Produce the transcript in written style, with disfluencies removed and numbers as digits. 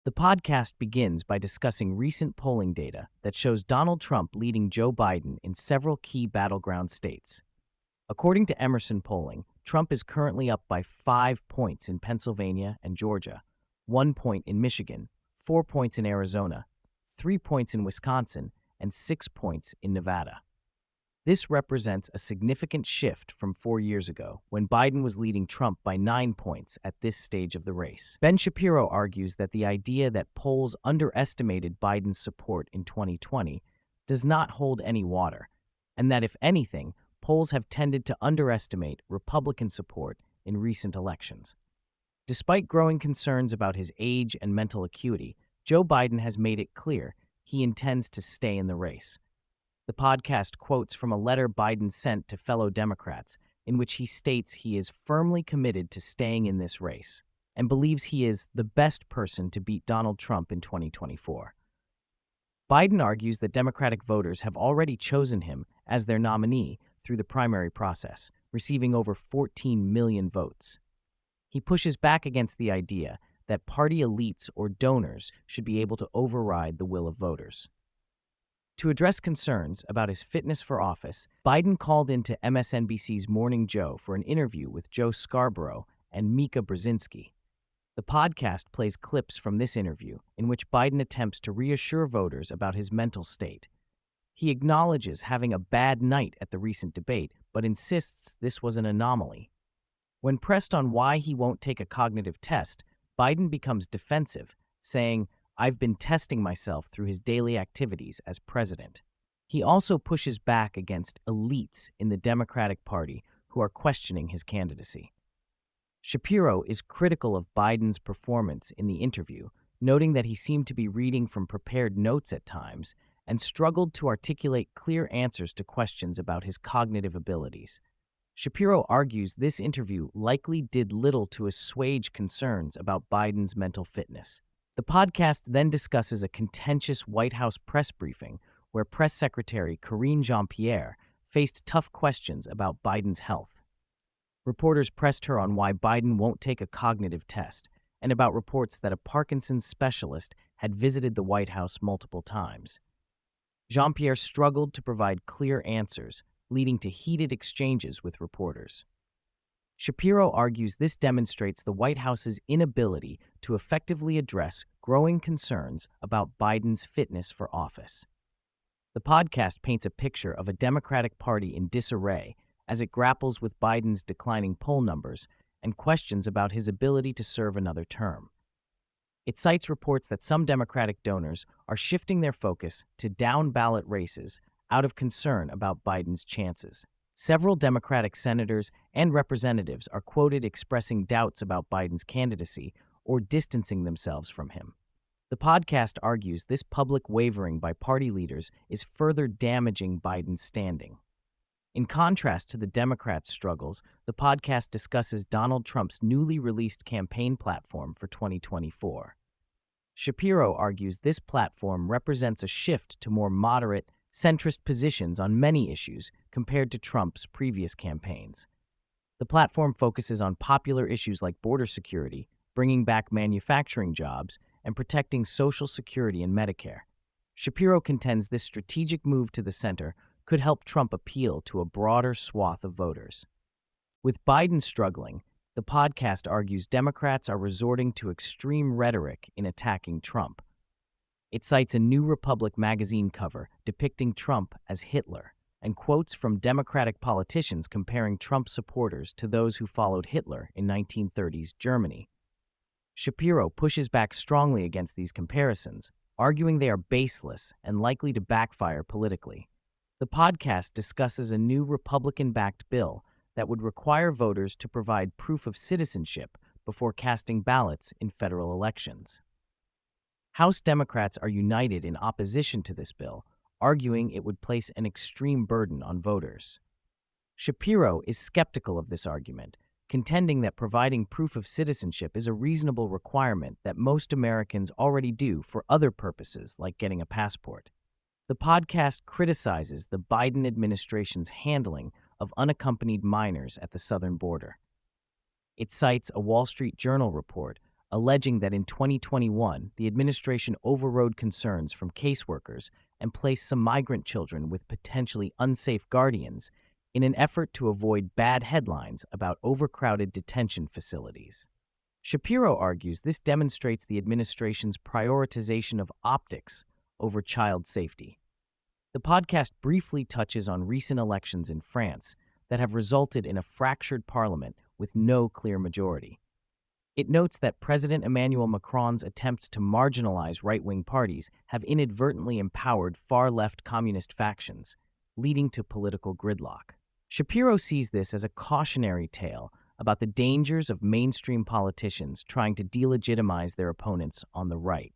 The podcast begins by discussing recent polling data that shows Donald Trump leading Joe Biden in several key battleground states. According to Emerson polling, Trump is currently up by 5 points in Pennsylvania and Georgia, 1 point in Michigan, 4 points in Arizona, 3 points in Wisconsin, and 6 points in Nevada. This represents a significant shift from 4 years ago, when Biden was leading Trump by 9 points at this stage of the race. Ben Shapiro argues that the idea that polls underestimated Biden's support in 2020 does not hold any water, and that if anything, polls have tended to underestimate Republican support in recent elections. Despite growing concerns about his age and mental acuity, Joe Biden has made it clear he intends to stay in the race. The podcast quotes from a letter Biden sent to fellow Democrats in which he states he is firmly committed to staying in this race and believes he is the best person to beat Donald Trump in 2024. Biden argues that Democratic voters have already chosen him as their nominee through the primary process, receiving over 14 million votes. He pushes back against the idea that party elites or donors should be able to override the will of voters. To address concerns about his fitness for office, Biden called into MSNBC's Morning Joe for an interview with Joe Scarborough and Mika Brzezinski. The podcast plays clips from this interview in which Biden attempts to reassure voters about his mental state. He acknowledges having a bad night at the recent debate, but insists this was an anomaly. When pressed on why he won't take a cognitive test, Biden becomes defensive, saying, "I've been testing myself through his daily activities as president." He also pushes back against elites in the Democratic Party who are questioning his candidacy. Shapiro is critical of Biden's performance in the interview, noting that he seemed to be reading from prepared notes at times and struggled to articulate clear answers to questions about his cognitive abilities. Shapiro argues this interview likely did little to assuage concerns about Biden's mental fitness. The podcast then discusses a contentious White House press briefing where Press Secretary Karine Jean-Pierre faced tough questions about Biden's health. Reporters pressed her on why Biden won't take a cognitive test and about reports that a Parkinson's specialist had visited the White House multiple times. Jean-Pierre struggled to provide clear answers, leading to heated exchanges with reporters. Shapiro argues this demonstrates the White House's inability to effectively address growing concerns about Biden's fitness for office. The podcast paints a picture of a Democratic Party in disarray as it grapples with Biden's declining poll numbers and questions about his ability to serve another term. It cites reports that some Democratic donors are shifting their focus to down-ballot races out of concern about Biden's chances. Several Democratic senators and representatives are quoted expressing doubts about Biden's candidacy or distancing themselves from him. The podcast argues this public wavering by party leaders is further damaging Biden's standing. In contrast to the Democrats' struggles, the podcast discusses Donald Trump's newly released campaign platform for 2024. Shapiro argues this platform represents a shift to more moderate, centrist positions on many issues compared to Trump's previous campaigns. The platform focuses on popular issues like border security, bringing back manufacturing jobs, and protecting Social Security and Medicare. Shapiro contends this strategic move to the center could help Trump appeal to a broader swath of voters. With Biden struggling, the podcast argues Democrats are resorting to extreme rhetoric in attacking Trump. It cites a New Republic magazine cover depicting Trump as Hitler and quotes from Democratic politicians comparing Trump supporters to those who followed Hitler in 1930s Germany. Shapiro pushes back strongly against these comparisons, arguing they are baseless and likely to backfire politically. The podcast discusses a new Republican-backed bill that would require voters to provide proof of citizenship before casting ballots in federal elections. House Democrats are united in opposition to this bill, arguing it would place an extreme burden on voters. Shapiro is skeptical of this argument, contending that providing proof of citizenship is a reasonable requirement that most Americans already do for other purposes like getting a passport. The podcast criticizes the Biden administration's handling of unaccompanied minors at the southern border. It cites a Wall Street Journal report alleging that in 2021, the administration overrode concerns from caseworkers and placed some migrant children with potentially unsafe guardians in an effort to avoid bad headlines about overcrowded detention facilities. Shapiro argues this demonstrates the administration's prioritization of optics over child safety. The podcast briefly touches on recent elections in France that have resulted in a fractured parliament with no clear majority. It notes that President Emmanuel Macron's attempts to marginalize right-wing parties have inadvertently empowered far-left communist factions, leading to political gridlock. Shapiro sees this as a cautionary tale about the dangers of mainstream politicians trying to delegitimize their opponents on the right.